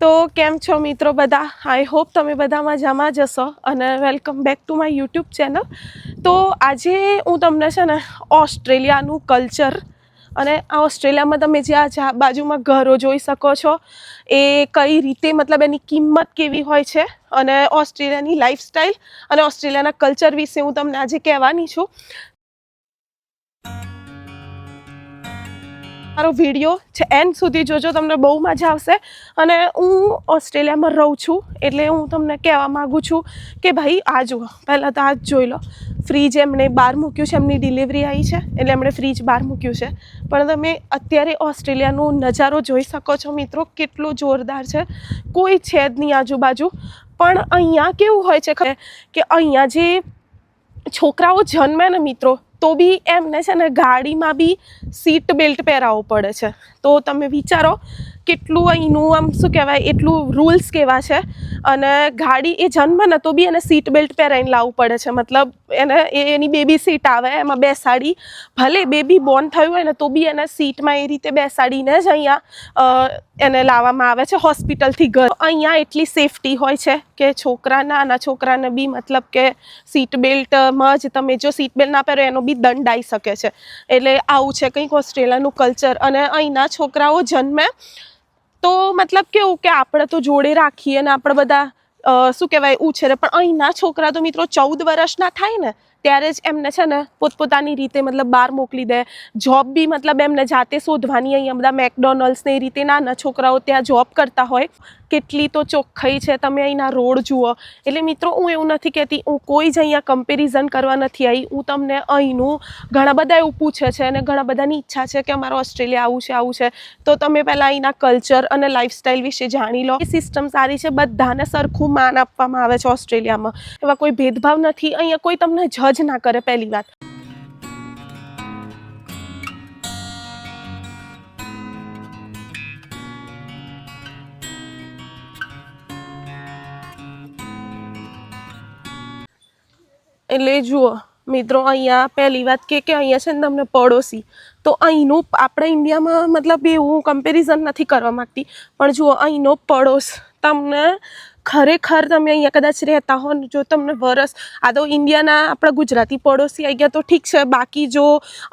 તો કેમ છો મિત્રો બધા? આઈ હોપ તમે બધા મજામાં જ હશો અને welcome back to my YouTube channel. તો આજે હું તમને છે ને ઓસ્ટ્રેલિયાનું કલ્ચર અને આ ઓસ્ટ્રેલિયામાં તમે જે બાજુમાં ઘરો જોઈ શકો છો એ કઈ રીતે મતલબ એની કિંમત કેવી હોય છે અને ઓસ્ટ્રેલિયાની લાઈફસ્ટાઈલ અને ઓસ્ટ્રેલિયાના કલ્ચર વિશે હું તમને આજે કહેવાની છું. મારો વિડીયો છે એન્ડ સુધી જોજો, તમને બહુ મજા આવશે. અને હું ઓસ્ટ્રેલિયામાં રહું છું એટલે હું તમને કહેવા માગું છું કે ભાઈ આ જુઓ, પહેલાં તો આ જ જોઈ લો. ફ્રીજ એમણે બહાર મૂક્યું છે, એમની ડિલિવરી આવી છે એટલે એમણે ફ્રીજ બહાર મૂક્યું છે. પણ તમે અત્યારે ઓસ્ટ્રેલિયાનો નજારો જોઈ શકો છો મિત્રો, કેટલો જોરદાર છે. કોઈ છે જ નહીં આજુબાજુ. પણ અહીંયા કેવું હોય છે કે અહીંયા જે છોકરાઓ જન્મે ને મિત્રો, તો બી એમને છે ને ગાડીમાં બી સીટ બેલ્ટ પહેરાવવો પડે છે. તો તમે વિચારો કેટલું અહીંનું આમ શું કહેવાય, એટલું રૂલ્સ કેવા છે. અને ગાડી એ જન્મે ને તો બી એને સીટ બેલ્ટ પહેરાવીને લાવવું પડે છે. મતલબ એની બેબી સીટ આવે એમાં બેસાડી, ભલે બેબી બોર્ન થયું હોય ને તો બી એને સીટમાં એ રીતે બેસાડીને જ અહીંયા એને લાવવામાં આવે છે હોસ્પિટલથી ઘર. અહીંયા એટલી સેફટી હોય છે કે નાના છોકરાને બી મતલબ કે સીટ બેલ્ટમાં જ તમે જો સીટ બેલ્ટ ના પહેરો એનો બી દંડ આવી શકે છે. એટલે આવું છે કંઈક ઓસ્ટ્રેલિયાનું કલ્ચર. અને અહીંના છોકરાઓ જન્મે તો મતલબ કેવું કે આપણે તો જોડે રાખીએ ને આપણે બધા શું કહેવાય ઉછેરે, પણ અહીંના છોકરા તો મિત્રો 14 વર્ષના થાય ને ત્યારે જ એમને છે ને પોતપોતાની રીતે મતલબ બહાર મોકલી દે. જોબ બી મતલબ એમને જાતે શોધવાની. અહીંયા બધા મેકડોનલ્ડ્સ ને એ રીતે નાના છોકરાઓ ત્યાં જોબ કરતા હોય. કેટલી તો ચોખ્ખાઈ છે, તમે અહીંના રોડ જુઓ. એટલે મિત્રો હું એવું નથી કહેતી, હું કોઈ જ અહીંયા કમ્પેરિઝન કરવા નથી આવી. હું તમને અહીંનું ઘણા બધા એવું પૂછે છે અને ઘણા બધાની ઈચ્છા છે કે અમારે ઓસ્ટ્રેલિયા આવું છે. તો તમે પહેલાં અહીંના કલ્ચર અને લાઈફસ્ટાઈલ વિશે જાણી લો. એ સિસ્ટમ સારી છે, બધાને સરખું માન આપવામાં આવે છે ઓસ્ટ્રેલિયામાં. એવા કોઈ ભેદભાવ નથી. અહીંયા કોઈ તમને જજ ના કરે. પહેલી વાત એટલે જુઓ મિત્રો, અહીંયા પહેલી વાત કે અહીંયા છે ને તમને પડોશી, તો અહીંનું આપણે ઇન્ડિયામાં મતલબ એવું કમ્પેરિઝન નથી કરવા માગતી, પણ જુઓ અહીંનો પડોશ તમને ખરેખર તમે અહીંયા કદાચ રહેતા હો ને જો તમને આ તો ઇન્ડિયાના આપણા ગુજરાતી પડોશી આવી ગયા તો ઠીક છે. બાકી જો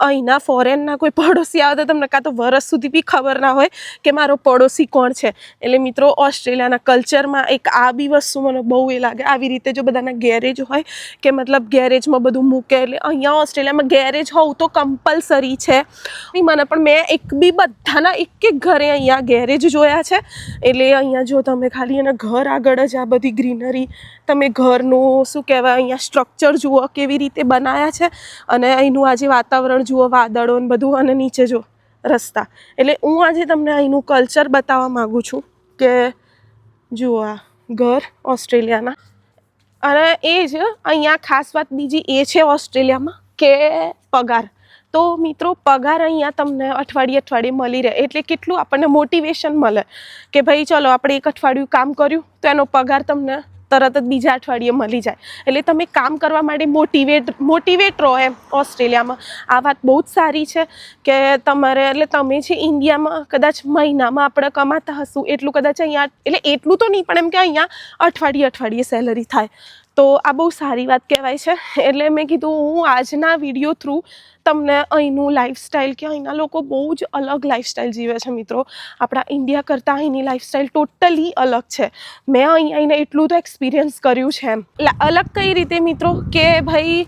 અહીંના ફોરેનના કોઈ પડોશી આવે તો તમને કાં તો વરસ સુધી બી ખબર ના હોય કે મારો પડોશી કોણ છે. એટલે મિત્રો ઓસ્ટ્રેલિયાના કલ્ચરમાં એક આ બી વસ્તુ મને બહુ એ લાગે. આવી રીતે જો બધાના ગેરેજ હોય કે મતલબ ગેરેજમાં બધું મૂકે, એટલે અહીંયા ઓસ્ટ્રેલિયામાં ગેરેજ હોવું તો કમ્પલસરી છે. મને પણ મેં બધાના એક ઘરે અહીંયા ગેરેજ જોયા છે. એટલે અહીંયા જો તમે ખાલી એના ઘર આગળ જ આ બધી ગ્રીનરી, તમે ઘરનું શું કહેવાય અહીંયા સ્ટ્રક્ચર જુઓ કેવી રીતે બનાવ્યા છે. અને અહીંનું આજે વાતાવરણ જુઓ, વાદળો ને બધું, અને નીચે જો રસ્તા. એટલે હું આજે તમને અહીંનું કલ્ચર બતાવવા માગું છું કે જુઓ આ ઘર ઓસ્ટ્રેલિયાના. અને એ જ અહીંયા ખાસ વાત બીજી એ છે ઓસ્ટ્રેલિયામાં કે પગાર. તો મિત્રો પગાર અહીંયા તમને અઠવાડિયે મળી રહે. એટલે કેટલું આપણને મોટિવેશન મળે કે ભાઈ ચલો આપણે એક અઠવાડિયું કામ કર્યું તો એનો પગાર તમને તરત જ બીજા અઠવાડિયે મળી જાય. એટલે તમે કામ કરવા માટે મોટિવેટ રહો એમ ઓસ્ટ્રેલિયામાં. આ વાત બહુ જ સારી છે કે તમારે એટલે તમે છે ઇન્ડિયામાં કદાચ મહિનામાં આપણે કમાતા હશું એટલું કદાચ અહીંયા, એટલે એટલું તો નહીં પણ એમ કે અહીંયા અઠવાડિયે સેલરી થાય. તો આ બહુ સારી વાત કહેવાય છે. એટલે મેં કીધું હું આજના વિડીયો થ્રુ તમને અહીંનું લાઈફસ્ટાઈલ, કે અહીંના લોકો બહુ જ અલગ લાઈફસ્ટાઈલ જીવે છે મિત્રો. આપણા ઇન્ડિયા કરતાં અહીંની લાઈફસ્ટાઈલ ટોટલી અલગ છે. મેં અહીંને એટલું તો એક્સપિરિયન્સ કર્યું છે એમ. અલગ કઈ રીતે મિત્રો કે ભાઈ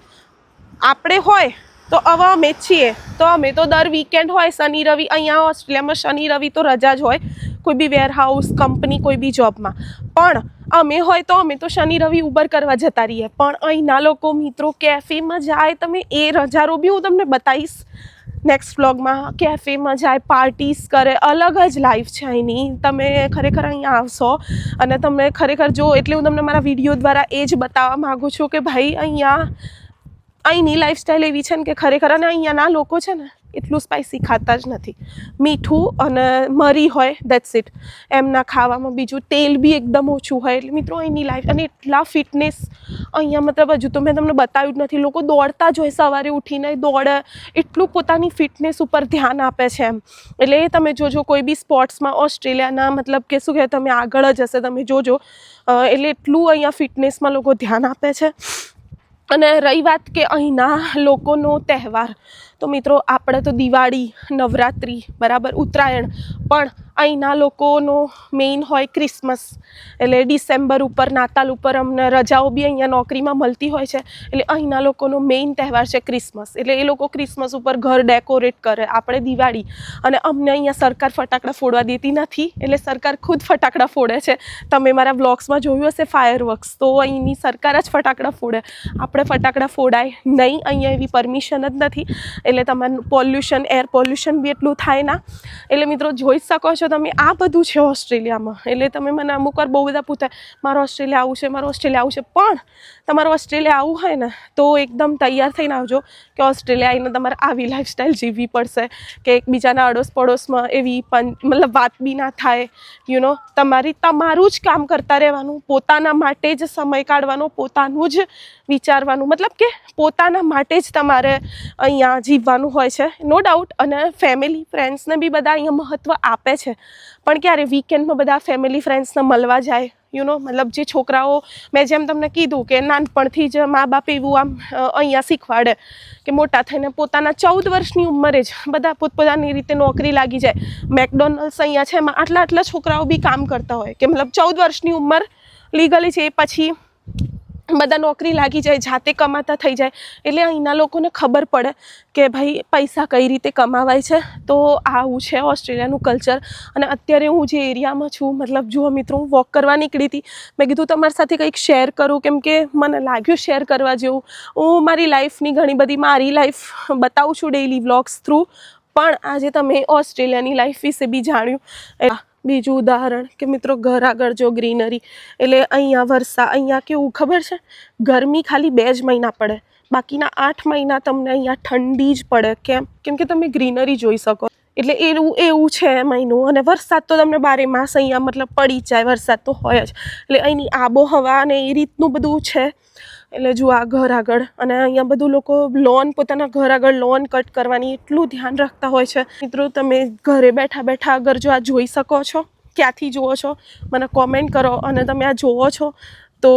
આપણે હોય તો હવે અમે જ છીએ તો અમે તો દર વીકેન્ડ હોય શનિ રવિ. અહીંયા ઓસ્ટ્રેલિયામાં શનિ રવિ તો રજા જ હોય, કોઈ બી વેરહાઉસ કંપની કોઈ બી જોબમાં. પણ અમે હોય તો અમે તો શનિ રવિ ઉબર કરવા જતા રહીએ. પણ અહીંના લોકો મિત્રો કેફેમાં જાય, તમે એ રજારો બી હું તમને બતાવીશ નેક્સ્ટ વ્લોગમાં. કેફેમાં જાય, પાર્ટીસ કરે, અલગ જ લાઈફ છે અહીંની. તમે ખરેખર અહીંયા આવશો અને તમે ખરેખર જો, એટલે હું તમને મારા વિડીયો દ્વારા એ જ બતાવવા માગું છું કે ભાઈ અહીંની લાઈફસ્ટાઈલ એવી છે ને કે ખરેખર. અને અહીંયાના લોકો છે ને એટલું સ્પાઇસી ખાતા જ નથી. મીઠું અને મરી હોય દેટ્સ ઇટ. એમના ખાવામાં બીજું તેલ બી એકદમ ઓછું હોય. એટલે મિત્રો અહીંની લાઈફ અને એટલા ફિટનેસ અહીંયા મતલબ હજુ તો મેં તમને બતાવ્યું જ નથી. લોકો દોડતા જ હોય, સવારે ઉઠીને દોડે, એટલું પોતાની ફિટનેસ ઉપર ધ્યાન આપે છે એમ. એટલે એ તમે જોજો કોઈ બી સ્પોર્ટ્સમાં ઓસ્ટ્રેલિયાના મતલબ કે શું કહેવાય, તમે આગળ જ હશે, તમે જોજો. એટલે એટલું અહીંયા ફિટનેસમાં લોકો ધ્યાન આપે છે. અને રહી વાત કે અહીંના લોકોનો તહેવાર, તો મિત્રો આપણે તો દિવાળી, નવરાત્રિ, બરાબર, ઉત્તરાયણ, પણ અહીંના લોકોનો મેઇન હોય ક્રિસમસ. એટલે ડિસેમ્બર ઉપર, નાતાલ ઉપર અમને રજાઓ બી અહીંયા નોકરીમાં મળતી હોય છે. એટલે અહીંના લોકોનો મેઇન તહેવાર છે ક્રિસમસ. એટલે એ લોકો ક્રિસમસ ઉપર ઘર ડેકોરેટ કરે, આપણે દિવાળી. અને અમને અહીંયા સરકાર ફટાકડા ફોડવા દેતી નથી, એટલે સરકાર ખુદ ફટાકડા ફોડે છે. તમે મારા વ્લોગ્સમાં જોયું હશે ફાયરવર્ક્સ, તો અહીંની સરકાર જ ફટાકડા ફોડે. આપણે ફટાકડા ફોડાય નહીં, અહીંયા એવી પરમિશન જ નથી. એટલે તમારું પોલ્યુશન, એર પોલ્યુશન બી એટલું થાય ના. એટલે મિત્રો જોઈ શકો છો તમે, આ બધું છે ઓસ્ટ્રેલિયામાં. એટલે તમે મને અમુક વાર બહુ બધા પૂછાય, મારો ઓસ્ટ્રેલિયા આવું છે, મારો ઓસ્ટ્રેલિયા આવું છે. પણ તમારું ઓસ્ટ્રેલિયા આવું હોય ને તો એકદમ તૈયાર થઈને આવજો કે ઓસ્ટ્રેલિયા આવીને તમારે આવી લાઈફસ્ટાઈલ જીવવી પડશે, કે એકબીજાના અડોસ પડોશમાં એવી મતલબ વાત બી ના થાય. તમારું જ કામ કરતા રહેવાનું, પોતાના માટે જ સમય કાઢવાનો, પોતાનું જ વિચારવાનું, મતલબ કે પોતાના માટે જ તમારે અહીંયા જીવવાનું હોય છે, નો ડાઉટ. અને ફેમિલી ફ્રેન્ડ્સને બી બધા અહીંયા મહત્ત્વ આપે છે. પણ ક્યારે વીકેન્ડમાં બધા ફેમિલી ફ્રેન્ડ્સને મળવા જાય, મતલબ જે છોકરાઓ, મેં જેમ તમને કીધું કે નાનપણથી જ મા બાપ એવું આમ અહીંયા શીખવાડે કે મોટા થઈને પોતાના 14 વર્ષની ઉંમરે જ બધા પોતપોતાની રીતે નોકરી લાગી જાય. મેકડોનલ્ડ્સ અહીંયા છે, એમાં આટલા છોકરાઓ બી કામ કરતા હોય કે મતલબ 14 વર્ષની ઉંમર લીગલી છે, એ પછી બધા નોકરી લાગી જાય, જાતે કમાતા થઈ જાય. એટલે અહીંના લોકોને ખબર પડે કે ભાઈ પૈસા કઈ રીતે કમાવાય છે. તો આવું છે ઓસ્ટ્રેલિયાનું કલ્ચર. અને અત્યારે હું જે એરિયામાં છું, મતલબ જુઓ મિત્રો, હું વોક કરવા નીકળી હતી, મેં કીધું તમારી સાથે કંઈક શેર કરું, કેમ કે મને લાગ્યું શેર કરવા જેવું. હું મારી લાઈફની ઘણી બધી મારી લાઈફ બતાવું છું ડેઇલી વ્લોગ્સ થ્રુ, પણ આજે તમે ઓસ્ટ્રેલિયાની લાઈફ વિશે બી જાણ્યું. બીજું ઉદાહરણ કે મિત્રો, ઘર આગળ જો ગ્રીનરી, એટલે અહીંયા કેવું ખબર છે, ગરમી ખાલી 2 જ મહિના પડે, બાકીના 8 મહિના તમને અહીંયા ઠંડી જ પડે. કેમ કે તમે ગ્રીનરી જોઈ શકો. એટલે એવું છે મહિનું. અને વરસાદ તો તમને 12 માસ અહીંયા મતલબ પડી જ જાય, વરસાદ તો હોય જ. એટલે અહીંની આબોહવા અને એ રીતનું બધું છે. એટલે જો આ ઘર આગળ, અને અહીંયા બધું લોકો પોતાના ઘર આગળ લોન કટ કરવાની એટલું ધ્યાન રાખતા હોય છે. મિત્રો તમે ઘરે બેઠા બેઠા અગર જો આ જોઈ શકો છો, ક્યાંથી જુઓ છો મને કોમેન્ટ કરો. અને તમે આ જોવો છો તો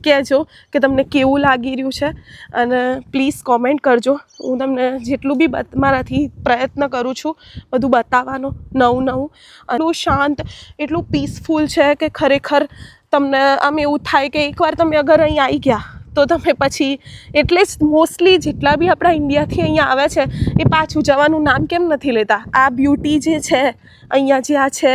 કહેજો કે તમને કેવું લાગી રહ્યું છે, અને પ્લીઝ કોમેન્ટ કરજો. હું તમને જેટલું બી મારાથી પ્રયત્ન કરું છું બધું બતાવવાનો, નવું. એટલું શાંત, એટલું પીસફુલ છે કે ખરેખર તમને આમ એવું થાય કે એકવાર તમે અગર અહીં આવી ગયા તો તમે પછી, એટલે જ મોસ્ટલી જેટલા બી આપણા ઇન્ડિયાથી અહીંયા આવે છે એ પાછું જવાનું નામ કેમ નથી લેતા? આ બ્યુટી જે છે અહીંયા, જે આ છે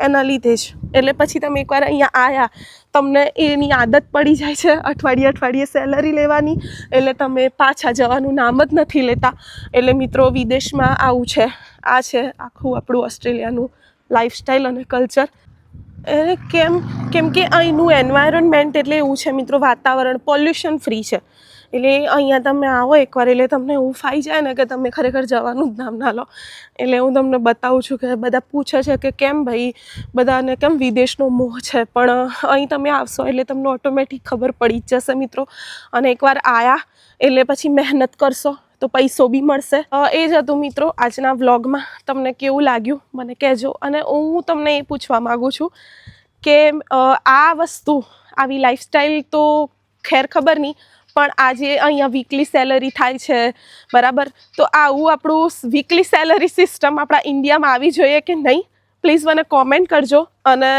એના લીધે જ. એટલે પછી તમે એકવાર અહીંયા આવ્યા, તમને એની આદત પડી જાય છે અઠવાડિયે સેલરી લેવાની, એટલે તમે પાછા જવાનું નામ જ નથી લેતા. એટલે મિત્રો વિદેશમાં આવું છે. આ છે આખું આપણું ઓસ્ટ્રેલિયાનું લાઈફસ્ટાઈલ અને કલ્ચર. કેમ કે અહીંનું એન્વાયરમેન્ટ એટલે એવું છે મિત્રો, વાતાવરણ પોલ્યુશન ફ્રી છે. એટલે અહીંયા તમે આવો એકવાર, એટલે તમને એવું ફાઈ જાય ને કે તમે ખરેખર જવાનું જ નામ ના લો. એટલે હું તમને બતાવું છું કે બધા પૂછે છે કે કેમ ભાઈ, બધાને કેમ વિદેશનો મોહ છે, પણ અહીં તમે આવશો એટલે તમને ઓટોમેટિક ખબર પડી જ જશે મિત્રો. અને એકવાર આવ્યા એટલે પછી મહેનત કરશો તો પૈસો બી મળશે. એ જ હતું મિત્રો આજના વ્લોગમાં. તમને કેવું લાગ્યું મને કહેજો. અને હું તમને એ પૂછવા માગું છું કે આ વસ્તુ, આવી લાઈફસ્ટાઈલ તો ખેર ખબર નહીં, પણ આજે અહીંયા વીકલી સેલરી થાય છે, બરાબર, તો આવું આપણું વીકલી સેલરી સિસ્ટમ આપણા ઇન્ડિયામાં આવી જોઈએ કે નહીં? પ્લીઝ મને કોમેન્ટ કરજો. અને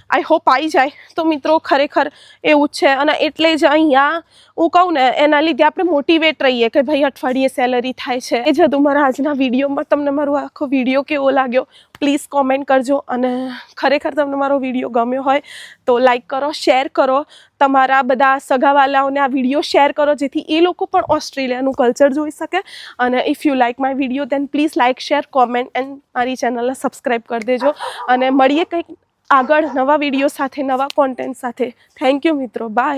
આઈ હોપ આવી જાય. તો મિત્રો ખરેખર એવું જ છે. અને એટલે જ અહીંયા હું કહું ને, એના લીધે આપણે મોટિવેટ રહીએ કે ભાઈ અઠવાડિયે સેલરી થાય છે. એ જ હતું મારા આજના વિડીયોમાં. તમને મારો આખો વિડીયો કેવો લાગ્યો પ્લીઝ કોમેન્ટ કરજો. અને ખરેખર તમને મારો વિડીયો ગમ્યો હોય તો લાઈક કરો, શેર કરો, તમારા બધા સગાવાલાઓને આ વિડીયો શેર કરો, જેથી એ લોકો પણ ઓસ્ટ્રેલિયાનું કલ્ચર જોઈ શકે. અને if you like my video then please like, share, comment and મારી ચેનલને સબસ્ક્રાઈબ કરી દેજો. અને મળીએ કંઈક આગળ નવા વિડીયો સાથે, નવા કોન્ટેન્ટ સાથે. થેન્ક યુ મિત્રો, બાય.